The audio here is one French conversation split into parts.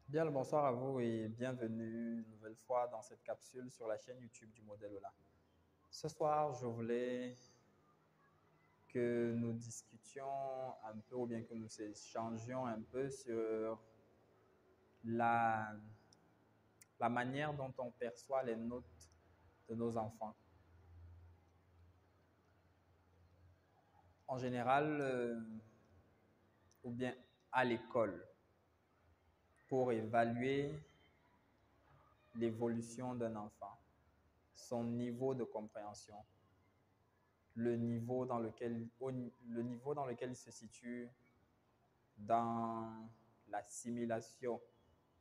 Bien le bonsoir à vous et bienvenue une nouvelle fois dans cette capsule sur la chaîne YouTube du modèle Ola. Ce soir, je voulais que nous discutions un peu ou bien que nous échangions un peu sur la, la manière dont on perçoit les notes de nos enfants. En général, ou bien à l'école, pour évaluer l'évolution d'un enfant, son niveau de compréhension, le niveau dans lequel il se situe dans l'assimilation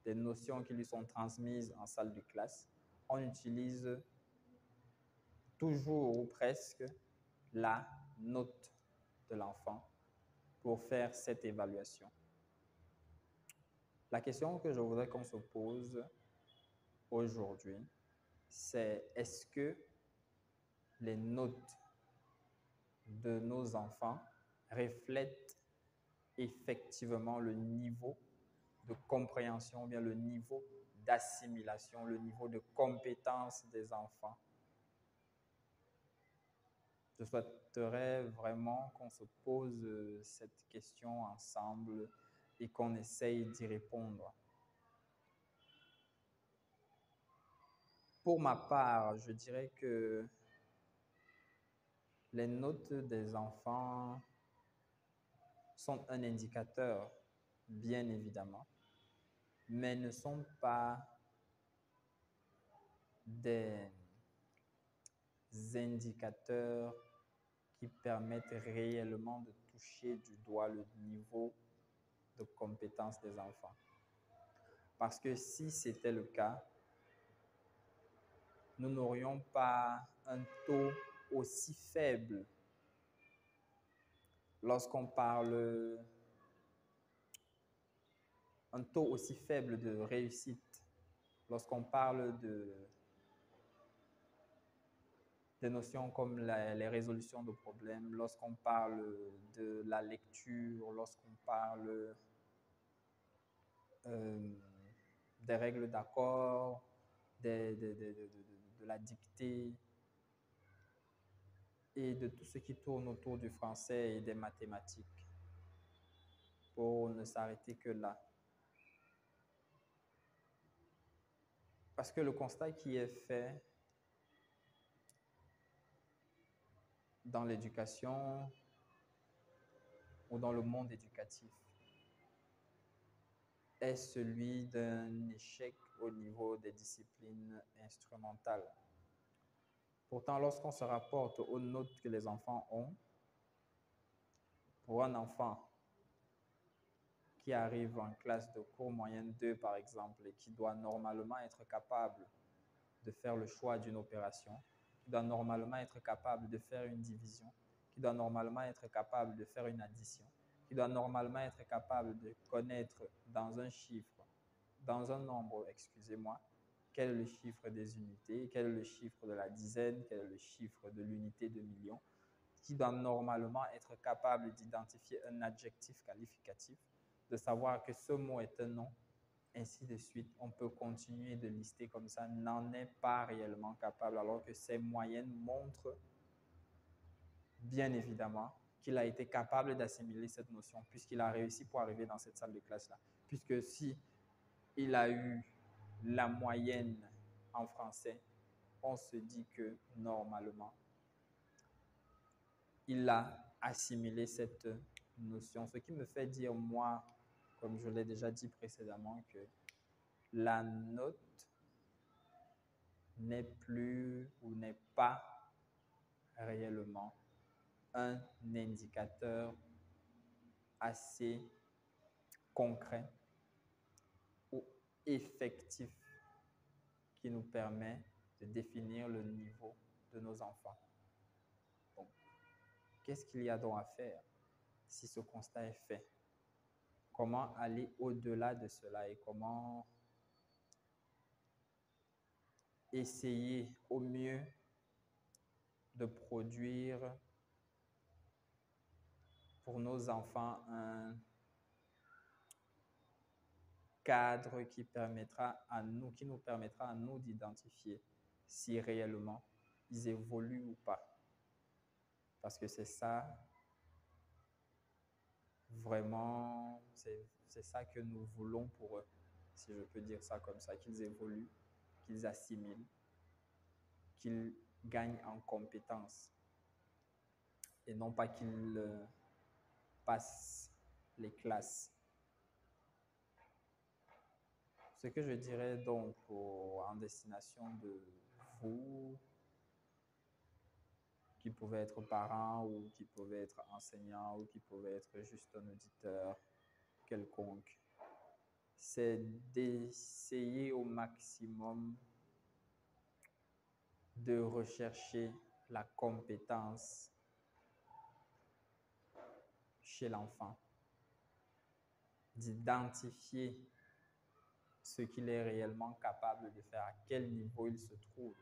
des notions qui lui sont transmises en salle de classe, on utilise toujours ou presque la note de l'enfant pour faire cette évaluation. La question que je voudrais qu'on se pose aujourd'hui, c'est est-ce que les notes de nos enfants reflètent effectivement le niveau de compréhension, ou bien le niveau d'assimilation, le niveau de compétence des enfants. Je souhaiterais vraiment qu'on se pose cette question ensemble et qu'on essaye d'y répondre. Pour ma part, je dirais que les notes des enfants sont un indicateur, bien évidemment, mais ne sont pas des indicateurs qui permettent réellement de toucher du doigt le niveau de compétence des enfants. Parce que si c'était le cas, nous n'aurions pas un taux aussi faible lorsqu'on parle, un taux aussi faible de réussite lorsqu'on parle des notions comme les résolutions de problèmes, lorsqu'on parle de la lecture, lorsqu'on parle euh, des règles d'accord, de la dictée et de tout ce qui tourne autour du français et des mathématiques, pour ne s'arrêter que là. Parce que le constat qui est fait dans l'éducation ou dans le monde éducatif est celui d'un échec au niveau des disciplines instrumentales. Pourtant, lorsqu'on se rapporte aux notes que les enfants ont, pour un enfant qui arrive en classe de cours moyenne 2, par exemple, et qui doit normalement être capable de faire le choix d'une opération, qui doit normalement être capable de faire une division, qui doit normalement être capable de faire une addition, qui doit normalement être capable de connaître dans un chiffre, dans un nombre, excusez-moi, quel est le chiffre des unités, quel est le chiffre de la dizaine, quel est le chiffre de l'unité de million, qui doit normalement être capable d'identifier un adjectif qualificatif, de savoir que ce mot est un nom, ainsi de suite. On peut continuer de lister comme ça, n'en est pas réellement capable, alors que ses moyennes montrent bien évidemment qu'il a été capable d'assimiler cette notion, puisqu'il a réussi pour arriver dans cette salle de classe-là. Puisque si il a eu la moyenne en français, on se dit que normalement, il a assimilé cette notion. Ce qui me fait dire, moi, comme je l'ai déjà dit précédemment, que la note n'est plus ou n'est pas réellement un indicateur assez concret ou effectif qui nous permet de définir le niveau de nos enfants. Donc, qu'est-ce qu'il y a donc à faire si ce constat est fait? Comment aller au-delà de cela et comment essayer au mieux de produire pour nos enfants un cadre qui nous permettra à nous d'identifier si réellement ils évoluent ou pas. Parce que c'est ça, vraiment, c'est ça que nous voulons pour eux, si je peux dire ça comme ça, qu'ils évoluent, qu'ils assimilent, qu'ils gagnent en compétences et non pas qu'ils passent les classes. Ce que je dirais donc en destination de vous, qui pouvez être parents ou qui pouvez être enseignants ou qui pouvez être juste un auditeur quelconque, c'est d'essayer au maximum de rechercher la compétence chez l'enfant, d'identifier ce qu'il est réellement capable de faire, à quel niveau il se trouve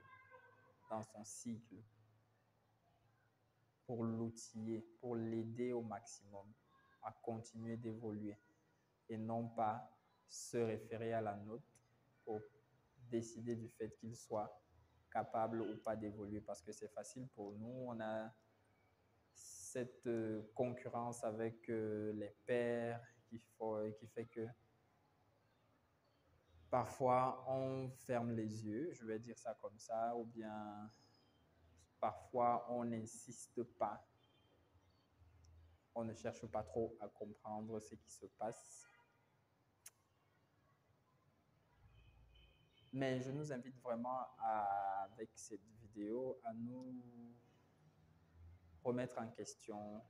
dans son cycle, pour l'outiller, pour l'aider au maximum à continuer d'évoluer et non pas se référer à la note pour décider du fait qu'il soit capable ou pas d'évoluer, parce que c'est facile pour nous. On a cette concurrence avec les pairs qui fait que parfois on ferme les yeux, je vais dire ça comme ça, ou bien parfois on n'insiste pas, on ne cherche pas trop à comprendre ce qui se passe. Mais je nous invite vraiment avec cette vidéo à nous remettre en question,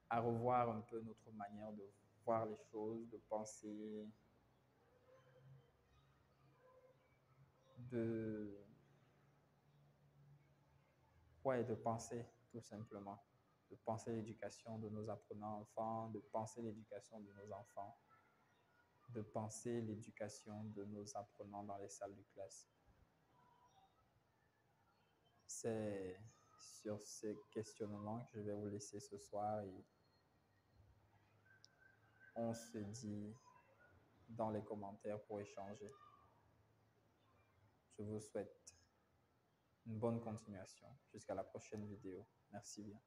à revoir un peu notre manière de voir les choses, de penser, de penser tout simplement, de penser l'éducation de nos apprenants enfants, de penser l'éducation de nos enfants, de penser l'éducation de nos apprenants dans les salles de classe. C'est sur ces questionnements que je vais vous laisser ce soir et on se dit dans les commentaires pour échanger. Je vous souhaite une bonne continuation. Jusqu'à la prochaine vidéo. Merci bien.